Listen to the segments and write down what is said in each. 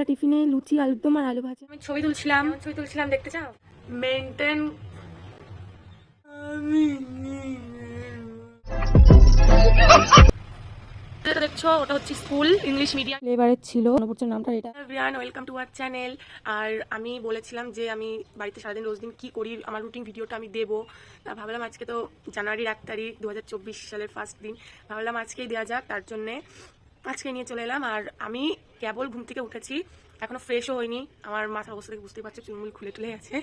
টিফিনে লুচি আলুর দম আর আলু ভাজা। আমি ছবি তুলছিলাম দেখতে চাও? মেনটেন দেখছো, ওটা হচ্ছে স্কুল ইংলিশ মিডিয়াম ফ্লেভারের ছিল, পড়ছে নামটা এটা। Everyone, welcome to our channel. আর আমি বলেছিলাম যে আমি বাড়িতে সারাদিন রোজ দিন কী করি, আমার রুটিন ভিডিওটা আমি দেবো। ভাবলাম আজকে তো জানুয়ারির 1 তারিখ 2024 সালের ফার্স্ট দিন, ভাবলাম আজকেই দেওয়া যাক, তার জন্যে আজকে নিয়ে চলে এলাম। আর আমি কেবল ঘুম থেকে উঠেছি, এখনও ফ্রেশও হয়নি। আমার মাথার অবস্থা থেকে বুঝতেই পারছো, চুলমুল খুলে টুলে আছে।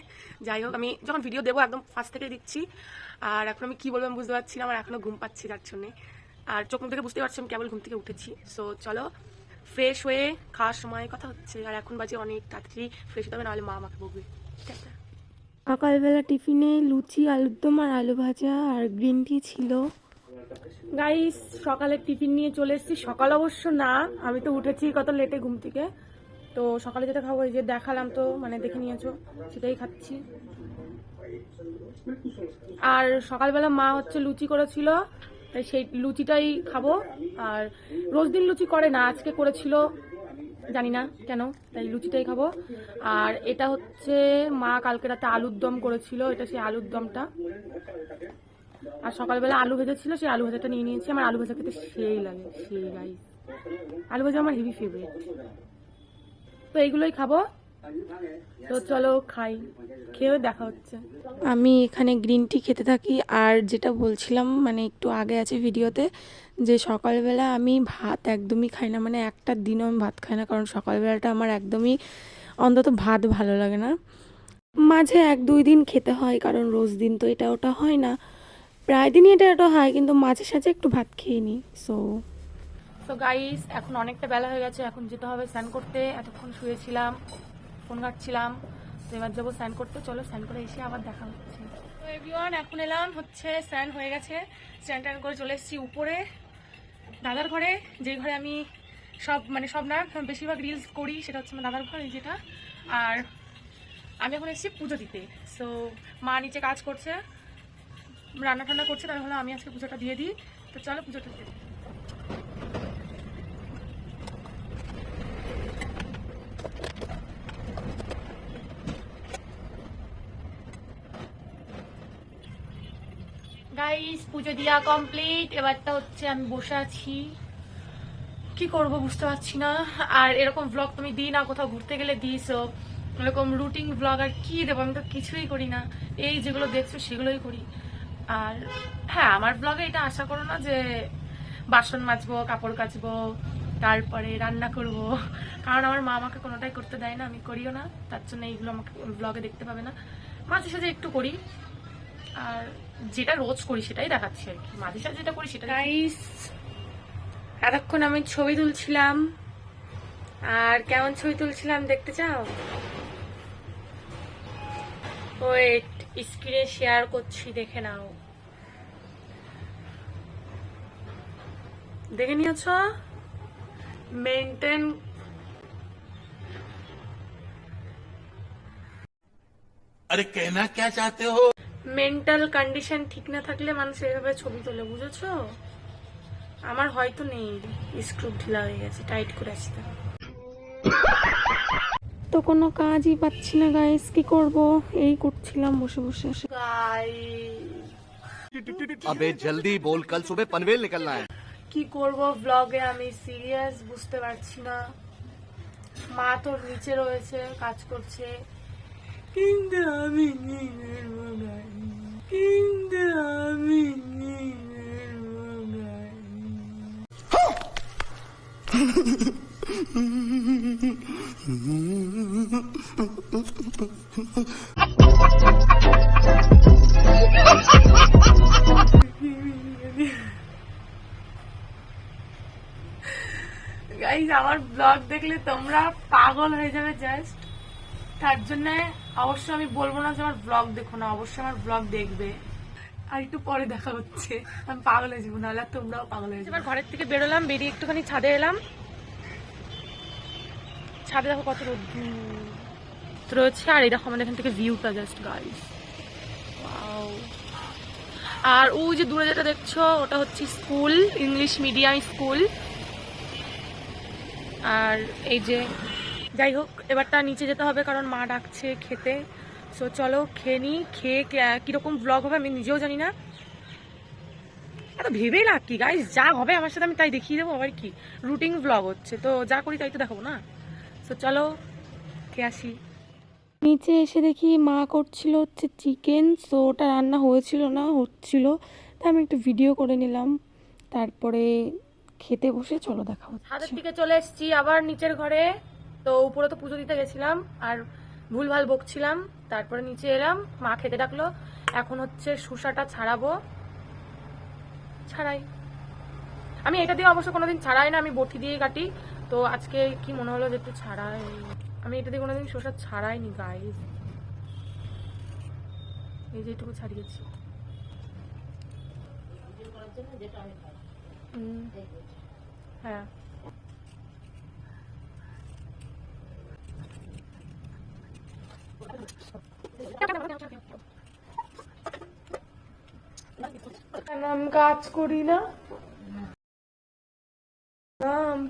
যাই হোক, আমি যখন ভিডিও দেবো একদম ফার্স্ট থেকে দিচ্ছি। আর এখন আমি কী বলবো আমি বুঝতে পারছি না, আমার এখনও ঘুম পাচ্ছি যার জন্যে। আর চোখ মুখ থেকে বুঝতে পারছি আমি কেবল ঘুম থেকে উঠেছি। সো চলো, ফ্রেশ হয়ে খাওয়ার সময় কথা হচ্ছে। আর এখন বাজে অনেক তাড়াতাড়ি ফ্রেশ হতে হবে, নাহলে মা আমাকে বকবে। ঠিক আছে। সকালবেলা টিফিনে লুচি আলুর দম আর আলু ভাজা আর গ্রিন টি ছিল। গাইস, সকালের টিফিন নিয়ে চলে এসেছি। সকাল অবশ্য না, আমি তো উঠেছি কত লেটে ঘুম থেকে। তো সকালে যেটা খাবো, এই যে দেখালাম তো, মানে দেখে নিয়েছো, সেটাই খাচ্ছি। আর সকালবেলা মা হচ্ছে লুচি করেছিল, তাই সেই লুচিটাই খাবো। আর রোজ দিন লুচি করে না, আজকে করেছিল, জানি না কেন, তাই লুচিটাই খাবো। আর এটা হচ্ছে মা কালকে রাতে আলুর দম করেছিল, এটা সেই আলুর দমটা। আর সকালবেলা আলু ভেজেছিল, সেই আলু ভাজাটা নিয়ে নিয়েছি। আমার আলু ভাজা খেতে সেই লাগে, সেই গাইস, আলু ভাজা আমার হেভি ফেভারিট। তো এইগুলোই খাবো। তো চলো খাই, খেয়েও দেখা হচ্ছে। আমি এখানে গ্রিন টি খেতে থাকি। আর যেটা বলছিলাম, মানে একটু আগে আছে ভিডিওতে, যে সকালবেলা আমি ভাত একদমই খাই না, মানে একটা দিনও আমি ভাত খাই না, কারণ সকালবেলাটা আমার একদমই, অন্তত ভাত ভালো লাগে না। মাঝে 1-2 দিন খেতে হয়, কারণ রোজ দিন তো এটা ওটা হয় না, প্রায় দিনই এটা ওটা হয়, কিন্তু মাঝে সাঝে একটু ভাত খেয়ে নিই। সো গাইস, এখন অনেকটা বেলা হয়ে গেছে, এখন যেতে হবে স্নান করতে। এতক্ষণ শুয়েছিলাম, ফোন ঘাটছিলাম, তো এবার যাবো স্নান করতে। চলো স্নান করে এসে আবার দেখা হচ্ছে। তো এভরিওয়ান, এখন এলাম হচ্ছে, স্নান হয়ে গেছে, স্নান টান করে চলে এসেছি উপরে দাদার ঘরে, যেই ঘরে আমি সব না, বেশিরভাগ রিলস করি, সেটা হচ্ছে আমার দাদার ঘর, এই যেটা। আর আমি এখন এসেছি পুজো দিতে। সো মা নিচে কাজ করছে, রান্না টান্না করছে, তাহলে হলো আমি আজকে পুজোটা দিয়ে দিই। তো চলো পুজোটা দিয়ে দিই। গাইস, পুজো দিয়া কমপ্লিট। এবারটা হচ্ছে আমি বসে আছি, কি করব বুঝতে পারছি না। আর এরকম ব্লগ তুমি দিই না, কোথাও ঘুরতে গেলে দিইছো, এরকম রুটিন ব্লগ আর কি দেবো, আমি তো কিছুই করি না, এই যেগুলো দেখছো সেগুলোই করি। আর হ্যাঁ, আমার ব্লগে এটা আশা করো না যে বাসন মাজবো, কাপড় কাচবো, তারপরে রান্না করব, কারণ আমার মা আমাকে কোনোটাই করতে দেয় না, আমি করিও না, তার জন্য এইগুলো আমাকে ব্লগে দেখতে পাবে না। মাঝে সাঝে একটু করি, আর যেটা রোজ করি সেটাই দেখাচ্ছি আর কি, মাঝে সাঝে যেটা করি সেটা। গাইস, এতক্ষণ আমি ছবি তুলছিলাম, আর কেমন ছবি তুলছিলাম দেখতে চাও? ওয়েট, স্ক্রিনে শেয়ার করছি, দেখে নাও। দেখে নিয়েছ? মেনটেন अरे कहना क्या चाहते हो? মেন্টাল কন্ডিশন ঠিক না থাকলে মানুষ এভাবে ছবি তোলে, বুঝেছো? আমার হয়তো নেই, স্ক্রু ঢিলা হয়ে গেছে, টাইট করে আসতে। তো কোনো কাজই পাচ্ছি না গাইস, কি করব, এই করছিলাম বসে বসে। अबे जल्दी बोल, कल सुबह पनवेल निकलना है। কি করব ব্লগে, আমি সিরিয়াস বুঝতে পারছি না। মা তোর নিচে রয়েছে, কাজ করছে, কিন্তু আমি গাইস, আমার ব্লগ দেখলে তোমরা পাগল হয়ে যাবে জাস্ট। তার জন্য অবশ্যই আমি বলবো না যে আমার ব্লগ দেখো না, অবশ্যই আমার ব্লগ দেখবে। আর একটু পরে দেখা হচ্ছে, আমি পাগল হয়ে যাবো, নাহলে তোমরাও পাগল হয়ে যাবে। এবার ঘরের থেকে বেরোলাম, বেরিয়ে একটুখানি ছাদে এলাম। ছাদে দেখো কত রোদ রয়েছে, আর এই দেখো আমাদের এখান থেকে ভিউটা জাস্ট গাইস, ওয়াও। আর ওই যে দূরে যেটা দেখছো, ওটা হচ্ছে স্কুল, ইংলিশ মিডিয়াম স্কুল। আর এই যে যাই হোক, এবারটা নিচে যেতে হবে কারণ মা ডাকছে খেতে। সো চলো খেয়ে নিই, খেয়ে কীরকম ব্লগ হবে আমি নিজেও জানি না। এত ভেবেই লাগ কি গাইস, যা হবে আমার সাথে আমি তাই দেখিয়ে দেবো। আবার কি রুটিন ব্লগ হচ্ছে, তো যা করি তাই তো দেখাবো না। সো চলো খেয়ে আসি। নিচে এসে দেখি মা করছিল হচ্ছে চিকেন। সো ওটা রান্না হয়েছিল না, হচ্ছিল, তা আমি একটু ভিডিও করে নিলাম। তারপরে খেতে বসে চলো দেখা হচ্ছে। ছাদের দিকে চলে এসেছি আবার নিচের ঘরে। তো উপরে তো পুজো দিতে গেছিলাম আর ভুলভাল বকছিলাম, তারপরে নিচে এলাম, মা খেতে ডাকলো। এখন হচ্ছে শসাটা ছাড়াবো। ছাড়াই আমি এটা দিয়ে অবশ্য কোনোদিন ছাড়াই না, আমি বটি দিয়ে কাটি। তো আজকে কি মনে হলো যে একটু ছাড়াই। আমি এটা দিয়ে কোনোদিন শসা ছাড়াইনি গাইস, এই যে এইটুকু ছাড়িয়েছি। হ্যাঁ আমি কাজ করি না,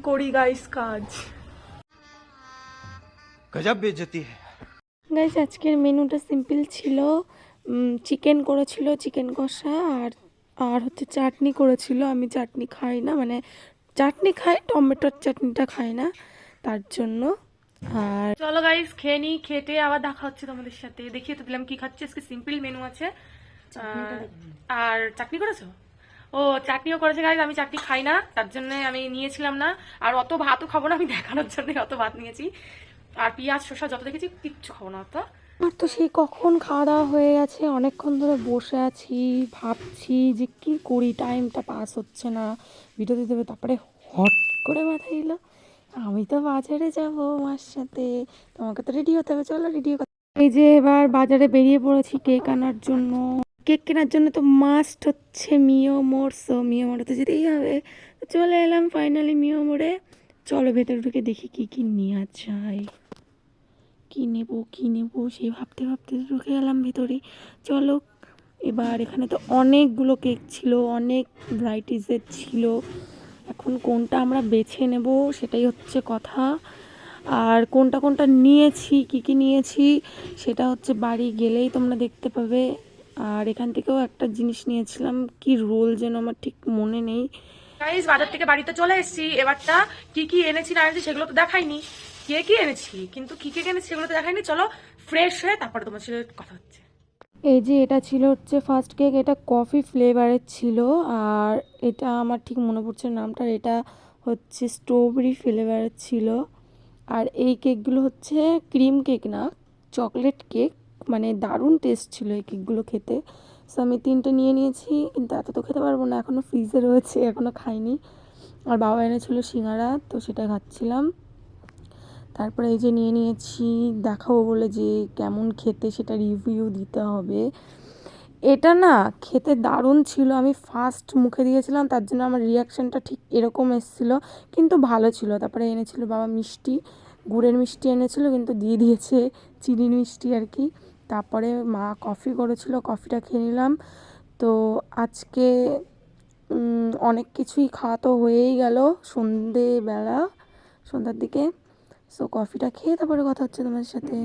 করি গাইস কাজ। गजब बेइज्जती है। গাইস আজকের মেনুটা সিম্পল ছিল। চিকেন করেছিল, চিকেন কষা, আর আর হচ্ছে চাটনি করেছিল। আমি চাটনি খাই না, মানে চাটনি খাই, টমেটোর চাটনিটা খাই না, তার জন্য। আর চলো গাইস খেয়ে নিই, খেতে আবার দেখা হচ্ছে তোমাদের সাথে। দেখিয়ে তো দিলাম কি খাচ্ছি। আজকে সিম্পল মেনু আছে। আর চাটনি করেছো? ও চাটনিও করেছে গাইস। আমি চাটনি খাই না, তার জন্য আমি নিয়েছিলাম না। আর অত ভাতও খাবো না, আমি দেখানোর জন্য অত ভাত নিয়েছি। আর পেঁয়াজ শসা যত দেখেছি কিচ্ছু খাবো না অত। আমার তো সেই কখন খাওয়া দাওয়া হয়ে গেছে, অনেকক্ষণ ধরে বসে আছি, ভাবছি যে কি করি, টাইমটা পাস হচ্ছে না, ভিডিও দিতে হবে। তারপরে হট করে মাথায় এলো আমি তো বাজারে যাব মার সাথে, তোমাকে তো রেডি হতে হবে, চলো রেডি। এই যে এবার বাজারে বেরিয়ে পড়েছি কেক আনার জন্য। কেক কেনার জন্য তো মাস্ট হচ্ছে মিও মোড়। সো মিও মোড়ে তো যেতেই হবে। চলে এলাম ফাইনালি মিও মোড়ে। চলো ভেতরে ঢুকে দেখি কি কি নেওয়া যায়, কি নেবো সেই ভাবতে ভাবতে ঢুকে গেলাম ভেতরে। চলো এবার এখানে তো অনেকগুলো কেক ছিল, অনেক ভ্যারাইটিসের ছিল। এখন কোনটা আমরা বেছে নেব সেটাই হচ্ছে কথা। আর কোনটা কোনটা নিয়েছি, কি নিয়েছি সেটা হচ্ছে বাড়ি গেলেই তোমরা দেখতে পাবে। আর এখান থেকেও একটা জিনিস নিয়েছিলাম, কি রোল যেন আমার ঠিক মনে নেই। গাইস বাজার থেকে বাড়িতে চলে এসেছি। এবারটা কি এনেছি না এনেছি সেগুলো তো দেখাইনি। কি এনেছি কিন্তু কি এনেছি সেগুলো তো দেখাইনি। চলো ফ্রেশ হয়ে তারপরে তোমার সাথে কথা হচ্ছে। এই যে এটা ছিল হচ্ছে ফার্স্ট কেক, এটা কফি ফ্লেভারের ছিল। আর এটা আমার ঠিক মনে পড়ছে নামটা, এটা হচ্ছে স্ট্রবেরি ফ্লেভারের ছিল। আর এই কেকগুলো হচ্ছে ক্রিম কেক না, চকলেট কেক। মানে দারুণ টেস্ট ছিল এই কেকগুলো খেতে। সো আমি 3টে নিয়ে নিয়েছি, কিন্তু এত তো খেতে পারবো না, এখনও ফ্রিজে রয়েছে, এখনও খাইনি। আর বাবা এনেছিল সিঙ্গারা, তো সেটা খাচ্ছিলাম। তারপরে এই যে নিয়ে নিয়েছি, দেখাবো বলে যে কেমন খেতে সেটা রিভিউ দিতে হবে। এটা না খেতে দারুণ ছিল, আমি ফার্স্ট মুখে দিয়েছিলাম, তার জন্য আমার রিয়াকশানটা ঠিক এরকম এসেছিলো, কিন্তু ভালো ছিল। তারপরে এনেছিল বাবা মিষ্টি, গুড়ের মিষ্টি এনেছিল, কিন্তু দিয়ে দিয়েছে চিনির মিষ্টি আর কি। তারপরে মা কফি করেছিল, কফিটা খেয়ে নিলাম। তো আজকে অনেক কিছুই খাওয়া তো হয়েই গেল সন্ধ্যার দিকে। সো কফিটা খেয়ে তারপরে কথা হচ্ছে তোমার সাথে।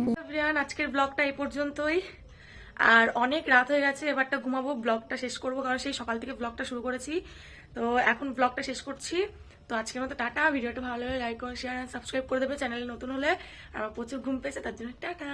আজকের ব্লগটা এই পর্যন্তই। আর অনেক রাত হয়ে গেছে, এবারটা ঘুমাবো, ব্লগটা শেষ করবো, কারণ সেই সকাল থেকে ব্লগটা শুরু করেছি। তো এখন ব্লগটা শেষ করছি। তো আজকের মতো টাটা। ভিডিওটা ভালো লাগলে লাইক করুন, শেয়ার আর সাবস্ক্রাইব করে দেবে চ্যানেলে নতুন হলে। আমার প্রচুর ঘুম পেয়েছে, তার জন্য টাটা।